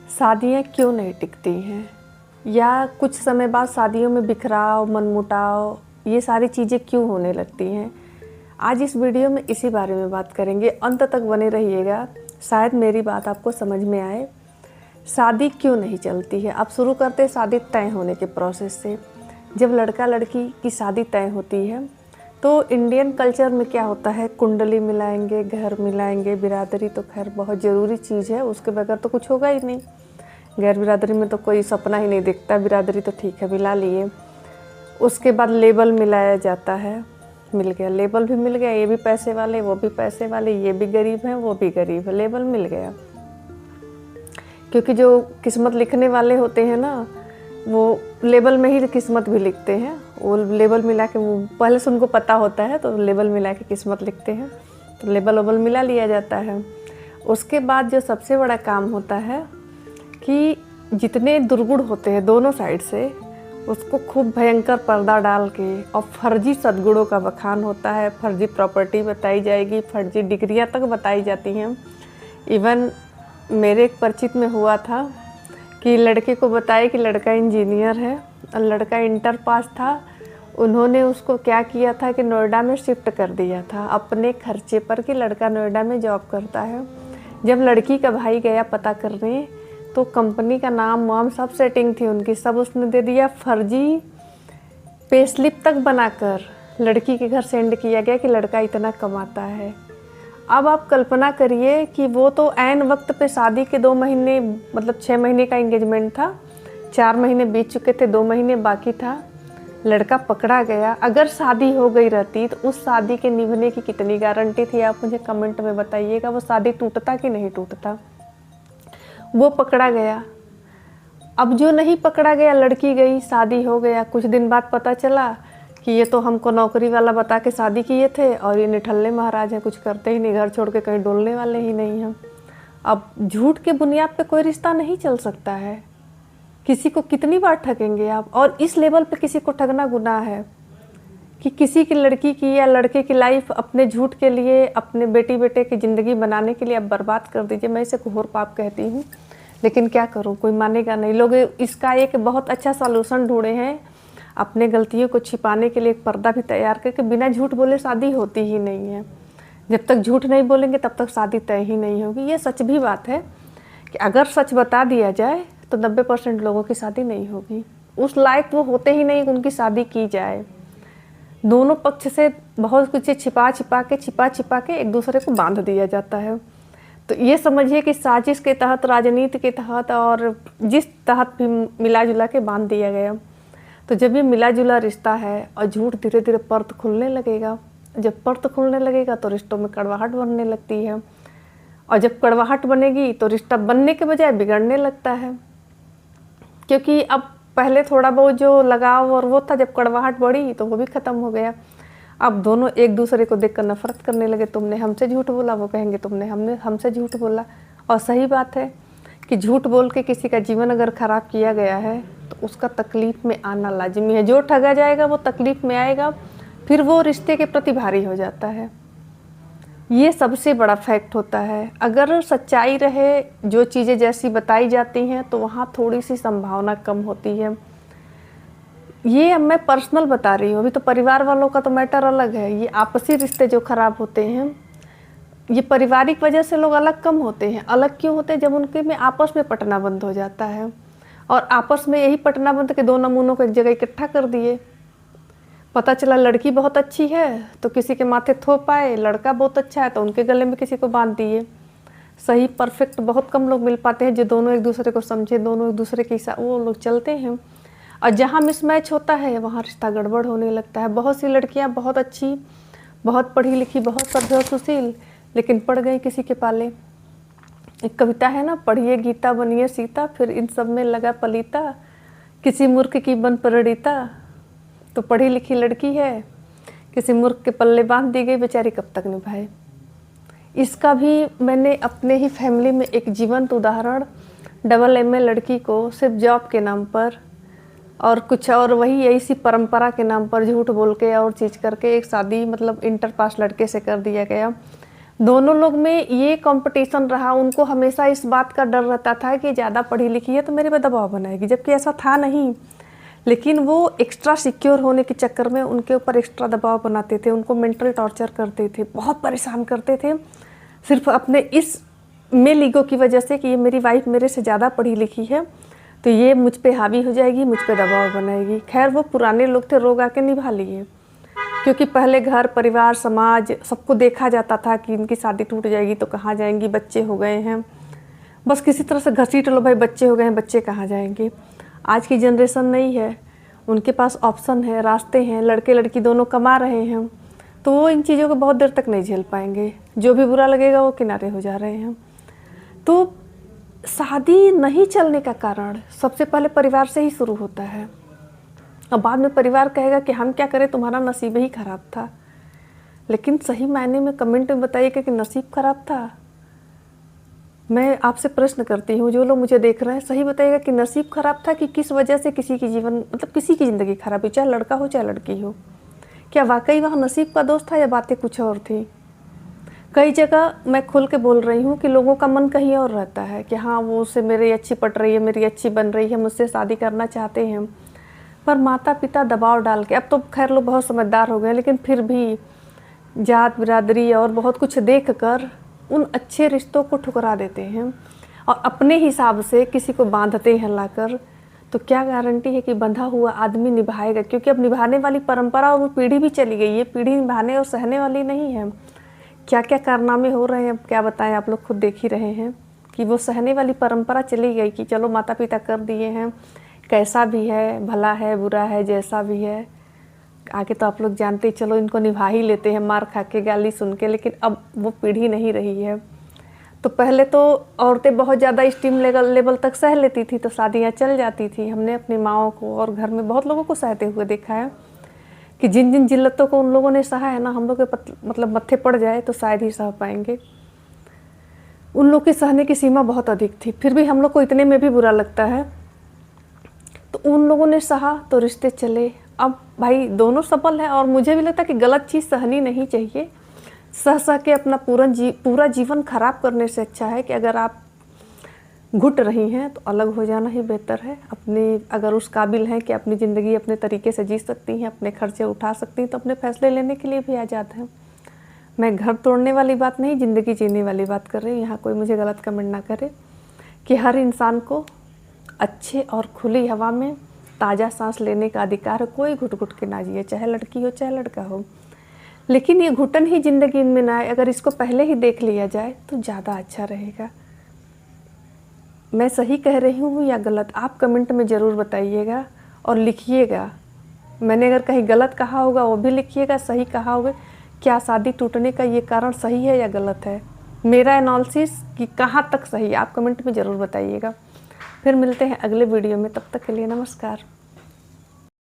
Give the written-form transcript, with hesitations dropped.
शादियाँ क्यों नहीं टिकती हैं, या कुछ समय बाद शादियों में बिखराव, मनमुटाव, ये सारी चीज़ें क्यों होने लगती हैं। आज इस वीडियो में इसी बारे में बात करेंगे। अंत तक बने रहिएगा, शायद मेरी बात आपको समझ में आए। शादी क्यों नहीं चलती है। अब शुरू करते हैं शादी तय होने के प्रोसेस से। जब लड़का लड़की की शादी तय होती है तो इंडियन कल्चर में क्या होता है, कुंडली मिलाएंगे, घर मिलाएंगे। बिरादरी तो खैर बहुत ज़रूरी चीज़ है, उसके बगैर तो कुछ होगा ही नहीं। गैर बिरादरी में तो कोई सपना ही नहीं दिखता। बिरादरी तो ठीक है, मिला लिए। उसके बाद लेबल मिलाया जाता है। मिल गया, लेबल भी मिल गया। ये भी पैसे वाले, वो भी पैसे वाले, ये भी गरीब हैं, वो भी गरीब है, लेबल मिल गया। क्योंकि जो किस्मत लिखने वाले होते हैं ना, वो लेबल में ही किस्मत भी लिखते हैं। वो लेबल मिला के, वो पहले से उनको पता होता है, तो लेबल मिला के किस्मत लिखते हैं। तो लेबल वेबल मिला लिया जाता है। उसके बाद जो सबसे बड़ा काम होता है कि जितने दुर्गुण होते हैं दोनों साइड से, उसको खूब भयंकर पर्दा डाल के और फर्जी सद्गुणों का बखान होता है। फर्जी प्रॉपर्टी बताई जाएगी, फर्जी डिग्रियां तक बताई जाती हैं। इवन मेरे एक परिचित में हुआ था कि लड़के को बताया कि लड़का इंजीनियर है और लड़का इंटर पास था। उन्होंने उसको क्या किया था कि नोएडा में शिफ्ट कर दिया था अपने खर्चे पर, कि लड़का नोएडा में जॉब करता है। जब लड़की का भाई गया पता करने, तो कंपनी का नाम वाम सब सेटिंग थी उनकी, सब उसने दे दिया। फर्जी पे स्लिप तक बनाकर लड़की के घर सेंड किया गया कि लड़का इतना कमाता है। अब आप कल्पना करिए कि वो तो ऐन वक्त पे, शादी के 2 महीने, मतलब 6 महीने का एंगेजमेंट था, 4 महीने बीत चुके थे, 2 महीने बाकी था, लड़का पकड़ा गया। अगर शादी हो गई रहती तो उस शादी के निभने की कितनी गारंटी थी, आप मुझे कमेंट में बताइएगा। वो शादी टूटता कि नहीं टूटता। वो पकड़ा गया। अब जो नहीं पकड़ा गया, लड़की गई, शादी हो गया। कुछ दिन बाद पता चला कि ये तो हमको नौकरी वाला बता के शादी किए थे और ये निठल्ले महाराज हैं, कुछ करते ही नहीं, घर छोड़ के कहीं डोलने वाले ही नहीं हैं। अब झूठ के बुनियाद पे कोई रिश्ता नहीं चल सकता है। किसी को कितनी बार ठगेंगे आप। और इस लेवल पे किसी को ठगना गुनाह है कि किसी की लड़की की या लड़के की लाइफ अपने झूठ के लिए, अपने बेटी बेटे की ज़िंदगी बनाने के लिए आप बर्बाद कर दीजिए। मैं इसे घोर पाप कहती हूँ, लेकिन क्या करूँ, कोई मानेगा नहीं। लोग इसका एक बहुत अच्छा सॉल्यूशन ढूंढे हैं, अपने गलतियों को छिपाने के लिए एक पर्दा भी तैयार करके। बिना झूठ बोले शादी होती ही नहीं है। जब तक झूठ नहीं बोलेंगे तब तक शादी तय ही नहीं होगी। ये सच भी बात है कि अगर सच बता दिया जाए तो 90% लोगों की शादी नहीं होगी। उस लायक वो होते ही नहीं कि उनकी शादी की जाए। दोनों पक्ष से बहुत कुछ छिपा छिपा के एक दूसरे को बांध दिया जाता है। तो ये समझिए कि साजिश के तहत, राजनीति के तहत और जिस तहत भी मिला जुला के बांध दिया गया। तो जब ये मिला जुला रिश्ता है और झूठ धीरे धीरे परत खुलने लगेगा, जब परत खुलने लगेगा तो रिश्तों में कड़वाहट बनने लगती है। और जब कड़वाहट बनेगी तो रिश्ता बनने के बजाय बिगड़ने लगता है। क्योंकि अब पहले थोड़ा बहुत जो लगाव और वो था, जब कड़वाहट बढ़ी तो वो भी ख़त्म हो गया। अब दोनों एक दूसरे को देखकर नफरत करने लगे। तुमने हमसे झूठ बोला, वो कहेंगे तुमने हमसे झूठ बोला। और सही बात है कि झूठ बोल के किसी का जीवन अगर ख़राब किया गया है तो उसका तकलीफ़ में आना लाजिमी है। जो ठगा जाएगा वो तकलीफ़ में आएगा, फिर वो रिश्ते के प्रति भारी हो जाता है। ये सबसे बड़ा फैक्ट होता है। अगर सच्चाई रहे, जो चीज़ें जैसी बताई जाती हैं, तो वहाँ थोड़ी सी संभावना कम होती है। ये अब मैं पर्सनल बता रही हूँ, अभी तो परिवार वालों का तो मैटर अलग है। ये आपसी रिश्ते जो खराब होते हैं, ये पारिवारिक वजह से लोग अलग कम होते हैं। अलग क्यों होते हैं? जब उनके में आपस में पटना बंद हो जाता है। और आपस में यही पटना बंद के 2 नमूनों को एक जगह इकट्ठा कर दिए। पता चला लड़की बहुत अच्छी है तो किसी के माथे थोप आए, लड़का बहुत अच्छा है तो उनके गले में किसी को बांध दिए। सही परफेक्ट बहुत कम लोग मिल पाते हैं जो दोनों एक दूसरे को समझे, दोनों एक दूसरे के साथ वो लोग चलते हैं। और जहाँ मिसमैच होता है वहाँ रिश्ता गड़बड़ होने लगता है। बहुत सी लड़कियाँ बहुत अच्छी, बहुत पढ़ी लिखी, बहुत सभ्य सुशील, लेकिन पड़ गई किसी के पाले। एक कविता है ना, पढ़िए गीता बनिए सीता, फिर इन सब में लगा पलीता, किसी मूर्ख की बन परिणीता। तो पढ़ी लिखी लड़की है, किसी मूर्ख के पल्ले बांध दी गई, बेचारी कब तक निभाए। इसका भी मैंने अपने ही फैमिली में एक जीवंत उदाहरण, AA लड़की को सिर्फ जॉब के नाम पर और कुछ और वही यही सी परंपरा के नाम पर झूठ बोल के और चीज़ करके एक शादी, मतलब इंटर पास लड़के से कर दिया गया। दोनों लोग में ये कंपटीशन रहा, उनको हमेशा इस बात का डर रहता था कि ज़्यादा पढ़ी लिखी है तो मेरे पे दबाव बनाएगी, जबकि ऐसा था नहीं। लेकिन वो एक्स्ट्रा सिक्योर होने के चक्कर में उनके ऊपर एक्स्ट्रा दबाव बनाते थे, उनको मेंटल टॉर्चर करते थे, बहुत परेशान करते थे, सिर्फ अपने इस मेल ईगो की वजह से कि ये मेरी वाइफ मेरे से ज़्यादा पढ़ी लिखी है तो ये मुझ पे हावी हो जाएगी, मुझ पे दबाव बनाएगी। खैर वो पुराने लोग थे, रोग आके निभा लिए, क्योंकि पहले घर परिवार समाज सबको देखा जाता था कि इनकी शादी टूट जाएगी तो कहाँ जाएंगी, बच्चे हो गए हैं, बस किसी तरह से घसीट लो भाई, बच्चे हो गए हैं, बच्चे कहाँ जाएंगे। आज की जनरेशन नहीं है, उनके पास ऑप्शन है, रास्ते हैं, लड़के लड़की दोनों कमा रहे हैं, तो वो इन चीज़ों को बहुत देर तक नहीं झेल पाएंगे, जो भी बुरा लगेगा वो किनारे हो जा रहे हैं। तो शादी नहीं चलने का कारण सबसे पहले परिवार से ही शुरू होता है, और बाद में परिवार कहेगा कि हम क्या करें, तुम्हारा नसीब ही खराब था। लेकिन सही मायने में कमेंट में बताइएगा कि नसीब खराब था। मैं आपसे प्रश्न करती हूँ, जो लोग मुझे देख रहे हैं, सही बताइएगा कि नसीब खराब था कि किस वजह से किसी की जीवन मतलब किसी की ज़िंदगी खराब हुई, चाहे लड़का हो चाहे लड़की हो। क्या वाकई वहाँ नसीब का दोष था या बातें कुछ और थी? कई जगह मैं खुल के बोल रही हूँ कि लोगों का मन कहीं और रहता है कि हाँ वो उससे मेरी अच्छी पट रही है, मेरी अच्छी बन रही है, मुझसे शादी करना चाहते हैं, पर माता पिता दबाव डाल के, अब तो खैर लोग बहुत समझदार हो गए, लेकिन फिर भी जात बिरादरी और बहुत कुछ देख कर उन अच्छे रिश्तों को ठुकरा देते हैं और अपने हिसाब से किसी को बांधते हैं लाकर। तो क्या गारंटी है कि बंधा हुआ आदमी निभाएगा? क्योंकि अब निभाने वाली परंपरा और वो पीढ़ी भी चली गई है, पीढ़ी निभाने और सहने वाली नहीं है। क्या क्या कारनामे हो रहे हैं, अब क्या बताएं, आप लोग खुद देख ही रहे हैं कि वो सहने वाली परंपरा चली गई कि चलो माता पिता कर दिए हैं, कैसा भी है, भला है बुरा है, जैसा भी है, आगे तो आप लोग जानते ही, चलो इनको निभा ही लेते हैं मार खा के, गाली सुन के। लेकिन अब वो पीढ़ी नहीं रही है। तो पहले तो औरतें बहुत ज़्यादा स्टीम लेवल तक सह लेती थी तो शादियाँ चल जाती थी। हमने अपनी माँओं को और घर में बहुत लोगों को सहते हुए देखा है कि जिन जिन जिल्लतों को उन लोगों ने सहा है ना, हम लोग के मतलब मत्थे पड़ जाए तो शायद ही सह पाएंगे। उन लोग की सहने की सीमा बहुत अधिक थी, फिर भी हम लोग को इतने में भी बुरा लगता है। तो उन लोगों ने सहा तो रिश्ते चले। अब भाई दोनों सफल है, और मुझे भी लगता है कि गलत चीज़ सहनी नहीं चाहिए। सह के अपना पूरा जीवन खराब करने से अच्छा है कि अगर आप घुट रही हैं तो अलग हो जाना ही बेहतर है। अपनी अगर उस काबिल हैं कि अपनी ज़िंदगी अपने तरीके से जी सकती हैं, अपने खर्चे उठा सकती हैं, तो अपने फैसले लेने के लिए भी आज़ाद हैं। मैं घर तोड़ने वाली बात नहीं, ज़िंदगी जीने वाली बात कर रही हूँ। यहाँ कोई मुझे गलत कमेंट ना करे कि हर इंसान को अच्छे और खुली हवा में ताज़ा सांस लेने का अधिकार है। कोई घुट घुट के ना जिए, चाहे लड़की हो चाहे लड़का हो। लेकिन ये घुटन ही ज़िंदगी में ना आए, अगर इसको पहले ही देख लिया जाए तो ज़्यादा अच्छा रहेगा। मैं सही कह रही हूँ या गलत, आप कमेंट में ज़रूर बताइएगा और लिखिएगा। मैंने अगर कहीं गलत कहा होगा वो भी लिखिएगा, सही कहा होगा। क्या शादी टूटने का ये कारण सही है या गलत है? मेरा एनालिसिस कि कहाँ तक सही, आप कमेंट में ज़रूर बताइएगा। फिर मिलते हैं अगले वीडियो में, तब तक के लिए नमस्कार।